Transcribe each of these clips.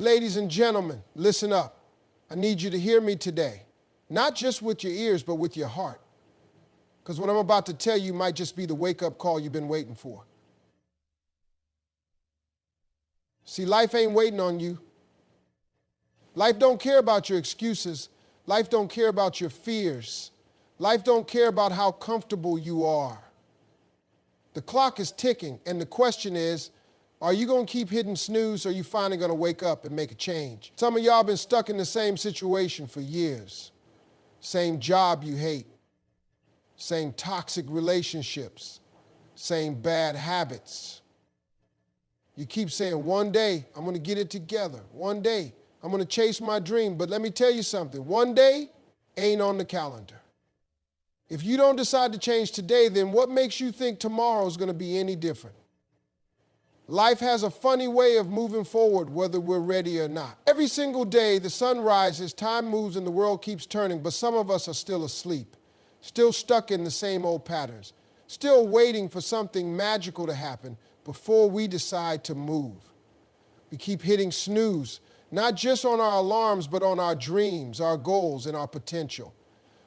Ladies and gentlemen, listen up. I need you to hear me today, not just with your ears, but with your heart. Because what I'm about to tell you might just be the wake-up call you've been waiting for. See, life ain't waiting on you. Life don't care about your excuses. Life don't care about your fears. Life don't care about how comfortable you are. The clock is ticking, and the question is, are you going to keep hitting snooze, or are you finally going to wake up and make a change? Some of y'all been stuck in the same situation for years. Same job you hate. Same toxic relationships. Same bad habits. You keep saying, one day I'm going to get it together. One day I'm going to chase my dream. But let me tell you something. One day ain't on the calendar. If you don't decide to change today, then what makes you think tomorrow is going to be any different? Life has a funny way of moving forward whether we're ready or not. Every single day the sun rises, time moves, and the world keeps turning, but some of us are still asleep, still stuck in the same old patterns, still waiting for something magical to happen before we decide to move. We keep hitting snooze, not just on our alarms, but on our dreams, our goals, and our potential.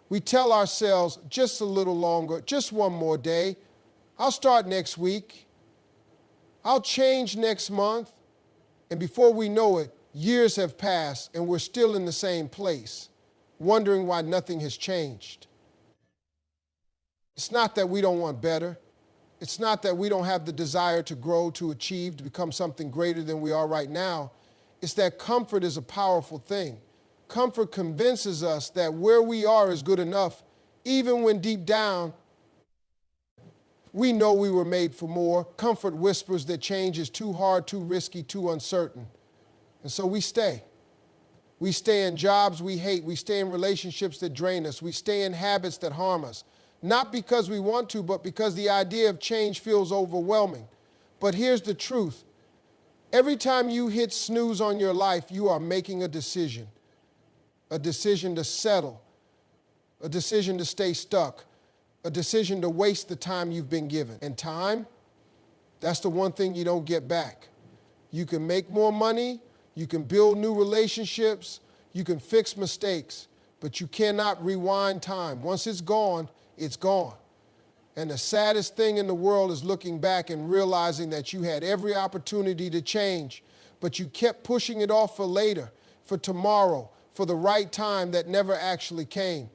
We tell ourselves, just a little longer, just one more day. I'll start next week. I'll change next month. And before we know it, years have passed and we're still in the same place, wondering why nothing has changed. It's not that we don't want better. It's not that we don't have the desire to grow, to achieve, to become something greater than we are right now. It's that comfort is a powerful thing. Comfort convinces us that where we are is good enough, even when deep down we know we were made for more. Comfort whispers that change is too hard, too risky, too uncertain. And so we stay. We stay in jobs we hate. We stay in relationships that drain us. We stay in habits that harm us. Not because we want to, but because the idea of change feels overwhelming. But here's the truth. Every time you hit snooze on your life, you are making a decision to settle, a decision to stay stuck, a decision to waste the time you've been given. And time, that's the one thing you don't get back. You can make more money, you can build new relationships, you can fix mistakes, but you cannot rewind time. Once it's gone, it's gone. And the saddest thing in the world is looking back and realizing that you had every opportunity to change, but you kept pushing it off for later, for tomorrow, for the right time that never actually came.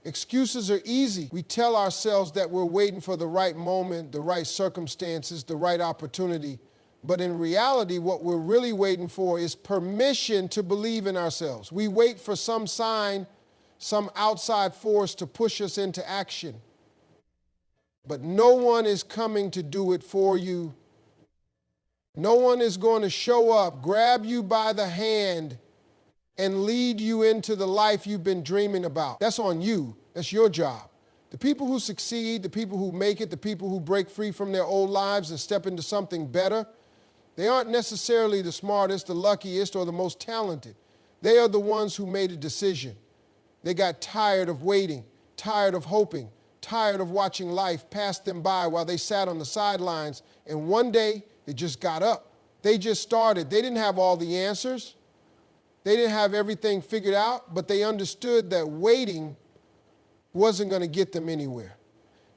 Excuses are easy. We tell ourselves that we're waiting for the right moment, the right circumstances, the right opportunity. But in reality, what we're really waiting for is permission to believe in ourselves. We wait for some sign, some outside force to push us into action. But no one is coming to do it for you. No one is going to show up, grab you by the hand, and lead you into the life you've been dreaming about. That's on you. That's your job. The people who succeed, the people who make it, the people who break free from their old lives and step into something better, they aren't necessarily the smartest, the luckiest, or the most talented. They are the ones who made a decision. They got tired of waiting, tired of hoping, tired of watching life pass them by while they sat on the sidelines, and one day they just got up. They just started. They didn't have all the answers. They didn't have everything figured out, but they understood that waiting wasn't going to get them anywhere.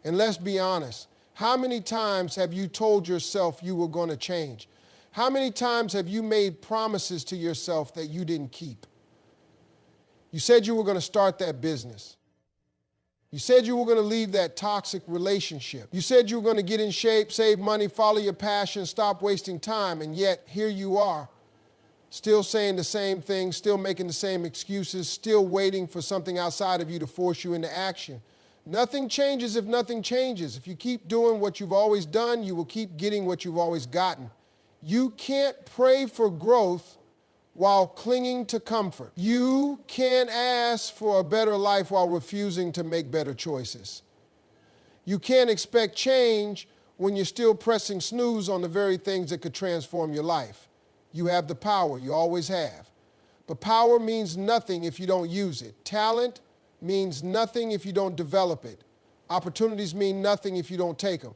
And let's be honest, how many times have you told yourself you were going to change? How many times have you made promises to yourself that you didn't keep? You said you were going to start that business. You said you were going to leave that toxic relationship. You said you were going to get in shape, save money, follow your passion, stop wasting time, and yet here you are. Still saying the same thing, still making the same excuses, still waiting for something outside of you to force you into action. Nothing changes if nothing changes. If you keep doing what you've always done, you will keep getting what you've always gotten. You can't pray for growth while clinging to comfort. You can't ask for a better life while refusing to make better choices. You can't expect change when you're still pressing snooze on the very things that could transform your life. You have the power, you always have. But power means nothing if you don't use it. Talent means nothing if you don't develop it. Opportunities mean nothing if you don't take them.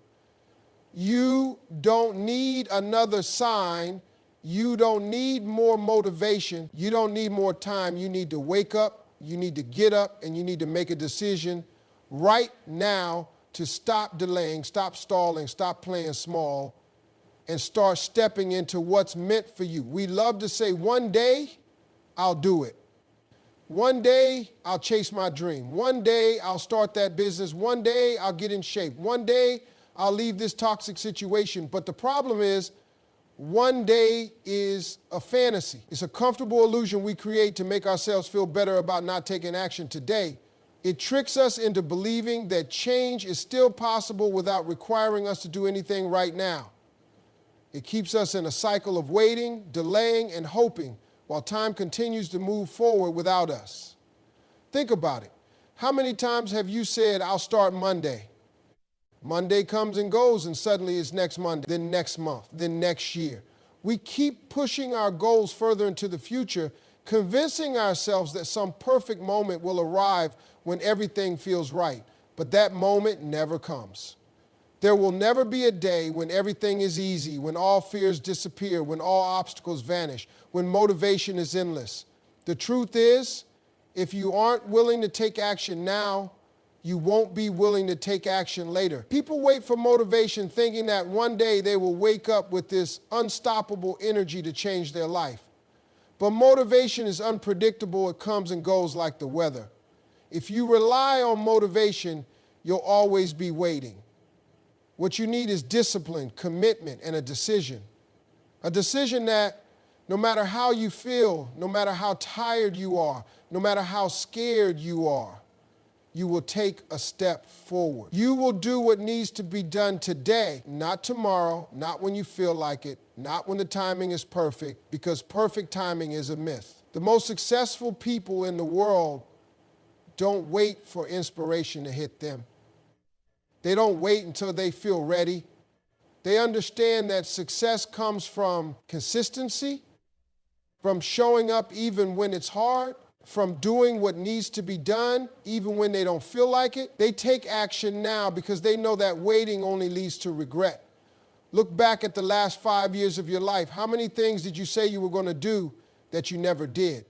You don't need another sign You don't need more motivation. You don't need more time. You need to wake up, you need to get up, and you need to make a decision right now to stop delaying, stop stalling, stop playing small, and start stepping into what's meant for you. We love to say, one day I'll do it. One day I'll chase my dream. One day I'll start that business. One day I'll get in shape. One day I'll leave this toxic situation. But the problem is, one day is a fantasy. It's a comfortable illusion we create to make ourselves feel better about not taking action today. It tricks us into believing that change is still possible without requiring us to do anything right now. It keeps us in a cycle of waiting, delaying, and hoping while time continues to move forward without us. Think about it. How many times have you said, I'll start Monday? Monday comes and goes, and suddenly it's next Monday, then next month, then next year. We keep pushing our goals further into the future, convincing ourselves that some perfect moment will arrive when everything feels right. But that moment never comes. There will never be a day when everything is easy, when all fears disappear, when all obstacles vanish, when motivation is endless. The truth is, if you aren't willing to take action now, you won't be willing to take action later. People wait for motivation thinking that one day they will wake up with this unstoppable energy to change their life. But motivation is unpredictable. It comes and goes like the weather. If you rely on motivation, you'll always be waiting. What you need is discipline, commitment, and a decision. A decision that no matter how you feel, no matter how tired you are, no matter how scared you are, you will take a step forward. You will do what needs to be done today, not tomorrow, not when you feel like it, not when the timing is perfect, because perfect timing is a myth. The most successful people in the world don't wait for inspiration to hit them. They don't wait until they feel ready. They understand that success comes from consistency, from showing up even when it's hard, from doing what needs to be done even when they don't feel like it. They take action now because they know that waiting only leads to regret. Look back at the last 5 years of your life. How many things did you say you were going to do that you never did?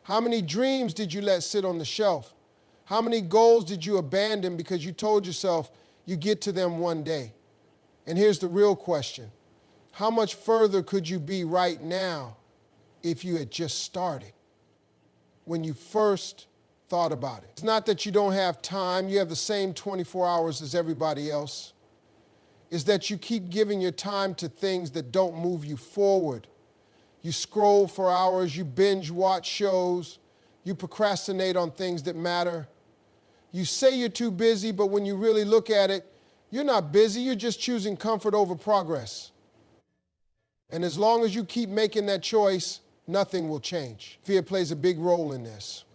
How many dreams did you let sit on the shelf? How many goals did you abandon because you told yourself you get to them one day? And here's the real question. How much further could you be right now if you had just started when you first thought about it? It's not that you don't have time. You have the same 24 hours as everybody else. It's that you keep giving your time to things that don't move you forward. You scroll for hours, you binge watch shows, you procrastinate on things that matter. You say you're too busy, but when you really look at it, you're not busy, you're just choosing comfort over progress. And as long as you keep making that choice, nothing will change. Fear plays a big role in this.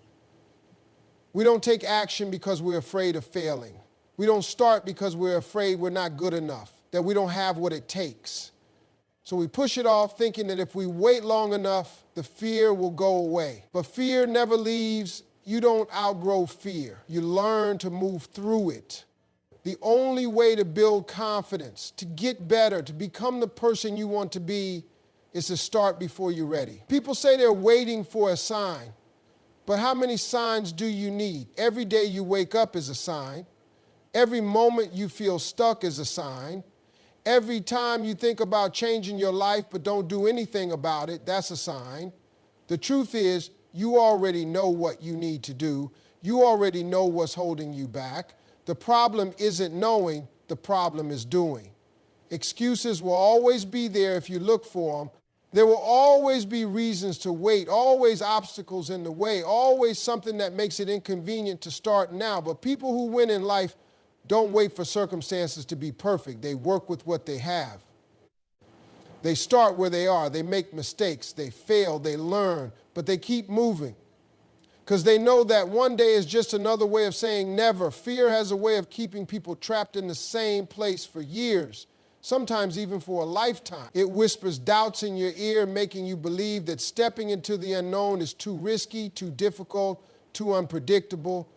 We don't take action because we're afraid of failing. We don't start because we're afraid we're not good enough, that we don't have what it takes. So we push it off thinking that if we wait long enough, the fear will go away. But fear never leaves. You don't outgrow fear. You learn to move through it. The only way to build confidence, to get better, to become the person you want to be, is to start before you're ready. People say they're waiting for a sign, but how many signs do you need? Every day you wake up is a sign. Every moment you feel stuck is a sign. Every time you think about changing your life but don't do anything about it, that's a sign. The truth is, you already know what you need to do. You already know what's holding you back. The problem isn't knowing, the problem is doing. Excuses will always be there if you look for them. There will always be reasons to wait, always obstacles in the way, always something that makes it inconvenient to start now. But people who win in life don't wait for circumstances to be perfect. They work with what they have. They start where they are. They make mistakes. They fail. They learn. But they keep moving because they know that one day is just another way of saying never. Fear has a way of keeping people trapped in the same place for years, sometimes even for a lifetime. It whispers doubts in your ear, making you believe that stepping into the unknown is too risky, too difficult, too unpredictable.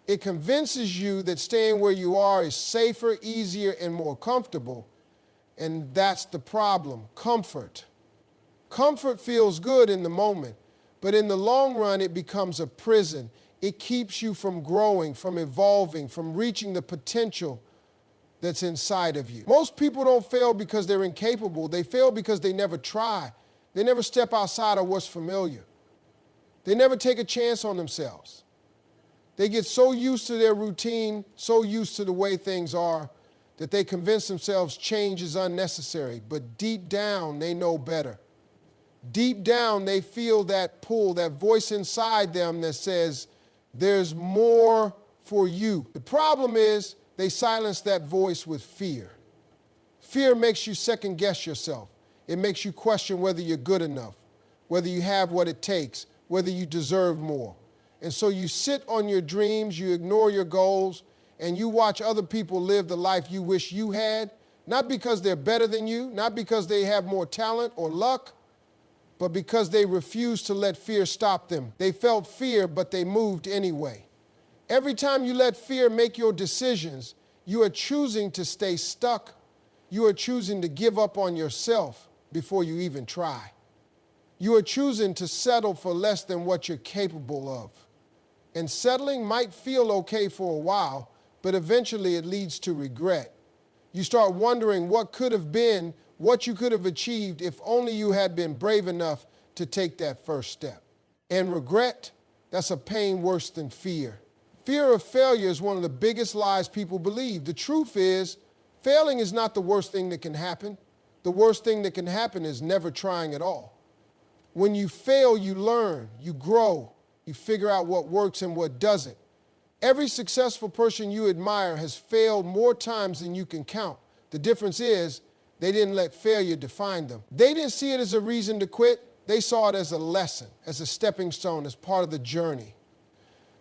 It convinces you that staying where you are is safer, easier, and more comfortable. And that's the problem, comfort. Comfort feels good in the moment, but in the long run, it becomes a prison. It keeps you from growing, from evolving, from reaching the potential that's inside of you. Most people don't fail because they're incapable. They fail because they never try. They never step outside of what's familiar. They never take a chance on themselves. They get so used to their routine, so used to the way things are, that they convince themselves change is unnecessary. But deep down, they know better. Deep down, they feel that pull, that voice inside them that says, there's more for you. The problem is, they silence that voice with fear. Fear makes you second guess yourself. It makes you question whether you're good enough, whether you have what it takes, whether you deserve more. And so you sit on your dreams, you ignore your goals, and you watch other people live the life you wish you had, not because they're better than you, not because they have more talent or luck, but because they refused to let fear stop them. They felt fear, but they moved anyway. Every time you let fear make your decisions, you are choosing to stay stuck. You are choosing to give up on yourself before you even try. You are choosing to settle for less than what you're capable of. And settling might feel okay for a while, but eventually it leads to regret. You start wondering what could have been, what you could have achieved if only you had been brave enough to take that first step. And regret, that's a pain worse than fear. Fear of failure is one of the biggest lies people believe. The truth is, failing is not the worst thing that can happen. The worst thing that can happen is never trying at all. When you fail, you learn, you grow, you figure out what works and what doesn't. Every successful person you admire has failed more times than you can count. The difference is, they didn't let failure define them. They didn't see it as a reason to quit. They saw it as a lesson, as a stepping stone, as part of the journey.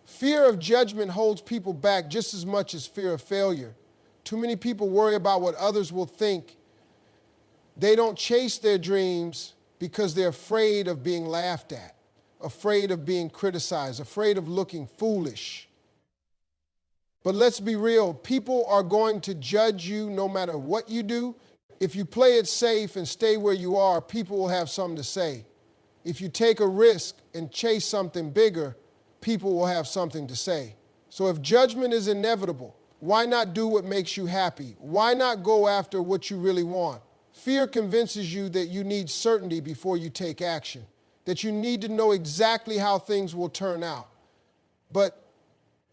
Fear of judgment holds people back just as much as fear of failure. Too many people worry about what others will think. They don't chase their dreams because they're afraid of being laughed at, afraid of being criticized, afraid of looking foolish. But let's be real, people are going to judge you no matter what you do. If you play it safe and stay where you are, people will have something to say. If you take a risk and chase something bigger, people will have something to say. So if judgment is inevitable, why not do what makes you happy? Why not go after what you really want? Fear convinces you that you need certainty before you take action, that you need to know exactly how things will turn out. But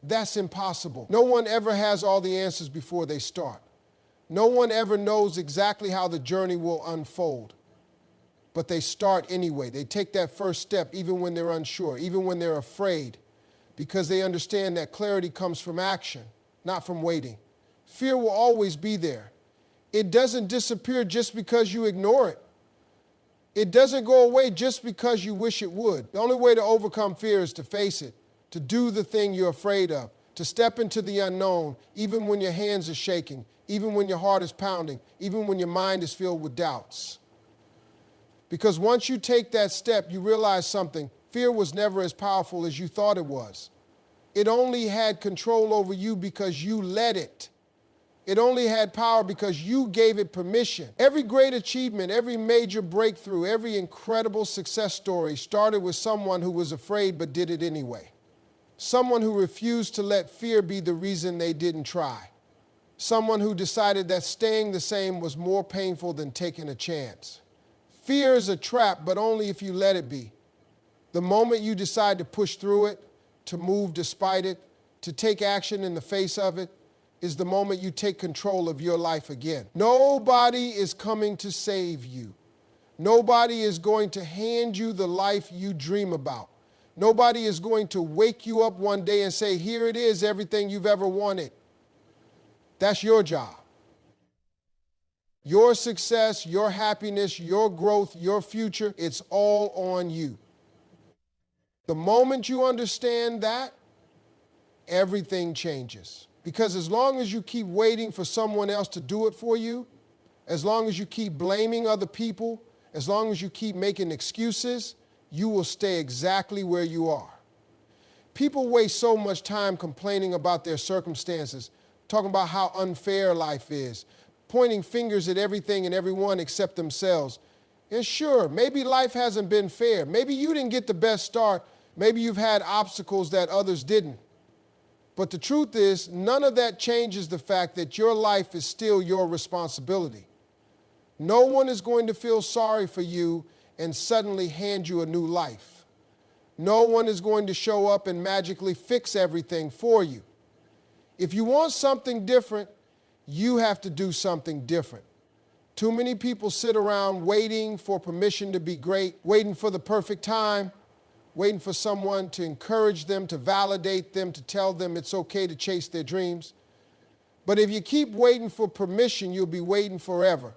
that's impossible. No one ever has all the answers before they start. No one ever knows exactly how the journey will unfold. But they start anyway. They take that first step even when they're unsure, even when they're afraid, because they understand that clarity comes from action, not from waiting. Fear will always be there. It doesn't disappear just because you ignore it. It doesn't go away just because you wish it would. The only way to overcome fear is to face it, to do the thing you're afraid of, to step into the unknown, even when your hands are shaking, even when your heart is pounding, even when your mind is filled with doubts. Because once you take that step, you realize something. Fear was never as powerful as you thought it was. It only had control over you because you let it. It only had power because you gave it permission. Every great achievement, every major breakthrough, every incredible success story started with someone who was afraid but did it anyway. Someone who refused to let fear be the reason they didn't try. Someone who decided that staying the same was more painful than taking a chance. Fear is a trap, but only if you let it be. The moment you decide to push through it, to move despite it, to take action in the face of it, is the moment you take control of your life again. Nobody is coming to save you. Nobody is going to hand you the life you dream about. Nobody is going to wake you up one day and say, here it is, everything you've ever wanted. That's your job. Your success, your happiness, your growth, your future, it's all on you. The moment you understand that, everything changes. Because as long as you keep waiting for someone else to do it for you, as long as you keep blaming other people, as long as you keep making excuses, you will stay exactly where you are. People waste so much time complaining about their circumstances, talking about how unfair life is, pointing fingers at everything and everyone except themselves. And sure, maybe life hasn't been fair. Maybe you didn't get the best start. Maybe you've had obstacles that others didn't. But the truth is, none of that changes the fact that your life is still your responsibility. No one is going to feel sorry for you and suddenly hand you a new life. No one is going to show up and magically fix everything for you. If you want something different, you have to do something different. Too many people sit around waiting for permission to be great, waiting for the perfect time, waiting for someone to encourage them, to validate them, to tell them it's okay to chase their dreams. But if you keep waiting for permission, you'll be waiting forever.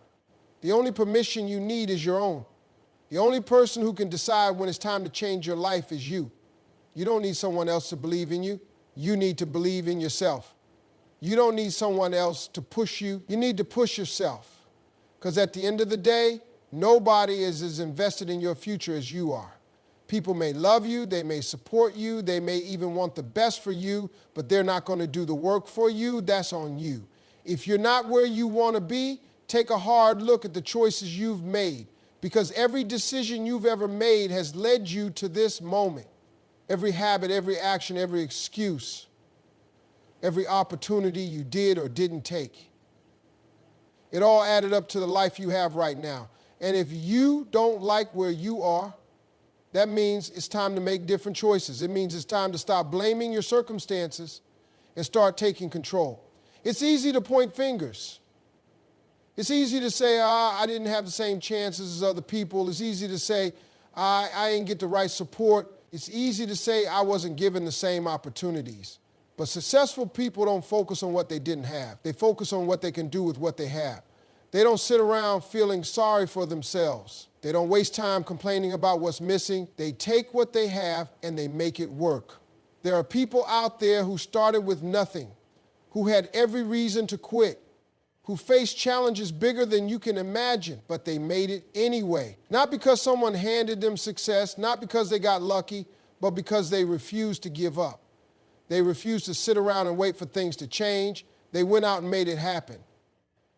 The only permission you need is your own. The only person who can decide when it's time to change your life is you. You don't need someone else to believe in you. You need to believe in yourself. You don't need someone else to push you. You need to push yourself. Because at the end of the day, nobody is as invested in your future as you are. People may love you, they may support you, they may even want the best for you, but they're not going to do the work for you. That's on you. If you're not where you want to be, take a hard look at the choices you've made, because every decision you've ever made has led you to this moment. Every habit, every action, every excuse, every opportunity you did or didn't take. It all added up to the life you have right now. And if you don't like where you are, that means it's time to make different choices. It means it's time to stop blaming your circumstances and start taking control. It's easy to point fingers. It's easy to say, I didn't have the same chances as other people. It's easy to say, I didn't get the right support. It's easy to say I wasn't given the same opportunities. But successful people don't focus on what they didn't have. They focus on what they can do with what they have. They don't sit around feeling sorry for themselves. They don't waste time complaining about what's missing. They take what they have and they make it work. There are people out there who started with nothing, who had every reason to quit, who faced challenges bigger than you can imagine, but they made it anyway. Not because someone handed them success, not because they got lucky, but because they refused to give up. They refused to sit around and wait for things to change. They went out and made it happen.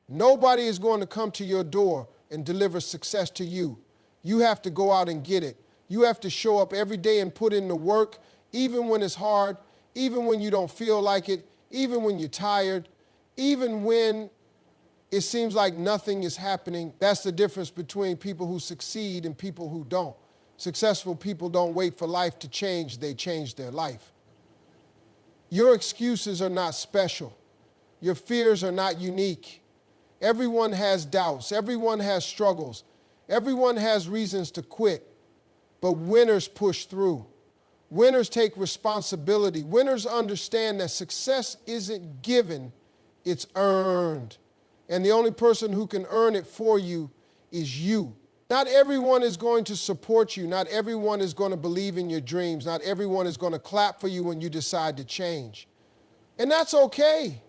Nobody is going to come to your door and deliver success to you. You have to go out and get it. You have to show up every day and put in the work, even when it's hard, even when you don't feel like it, even when you're tired, even when it seems like nothing is happening. That's the difference between people who succeed and people who don't. Successful people don't wait for life to change. They change their life. Your excuses are not special. Your fears are not unique. Everyone has doubts. Everyone has struggles. Everyone has reasons to quit. But winners push through. Winners take responsibility. Winners understand that success isn't given, it's earned. And the only person who can earn it for you is you. Not everyone is going to support you. Not everyone is going to believe in your dreams. Not everyone is going to clap for you when you decide to change. And that's okay.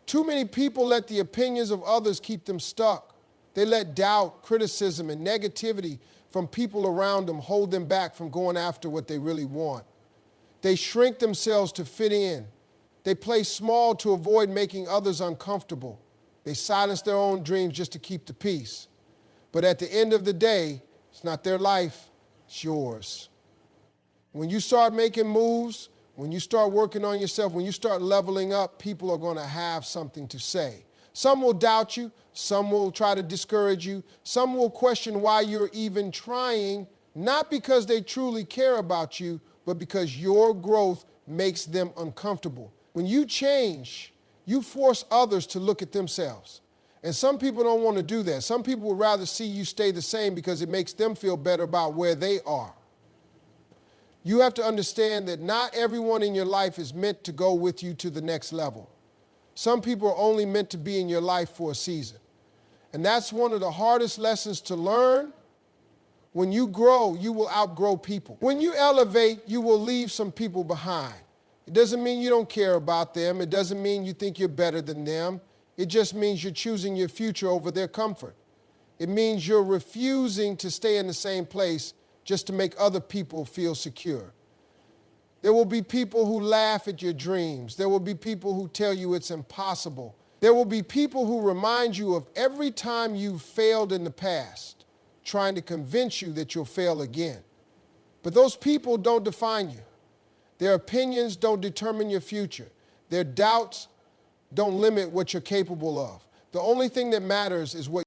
Too many people let the opinions of others keep them stuck. They let doubt, criticism, and negativity from people around them hold them back from going after what they really want. They shrink themselves to fit in. They play small to avoid making others uncomfortable. They silence their own dreams just to keep the peace. But at the end of the day, it's not their life, it's yours. When you start making moves, when you start working on yourself, when you start leveling up, people are going to have something to say. Some will doubt you, some will try to discourage you, some will question why you're even trying, not because they truly care about you, but because your growth makes them uncomfortable. When you change, you force others to look at themselves. And some people don't want to do that. Some people would rather see you stay the same because it makes them feel better about where they are. You have to understand that not everyone in your life is meant to go with you to the next level. Some people are only meant to be in your life for a season. And that's one of the hardest lessons to learn. When you grow, you will outgrow people. When you elevate, you will leave some people behind. It doesn't mean you don't care about them. It doesn't mean you think you're better than them. It just means you're choosing your future over their comfort. It means you're refusing to stay in the same place just to make other people feel secure. There will be people who laugh at your dreams. There will be people who tell you it's impossible. There will be people who remind you of every time you've failed in the past. trying to convince you that you'll fail again. But those people don't define you. Their opinions don't determine your future. Their doubts don't limit what you're capable of. The only thing that matters is what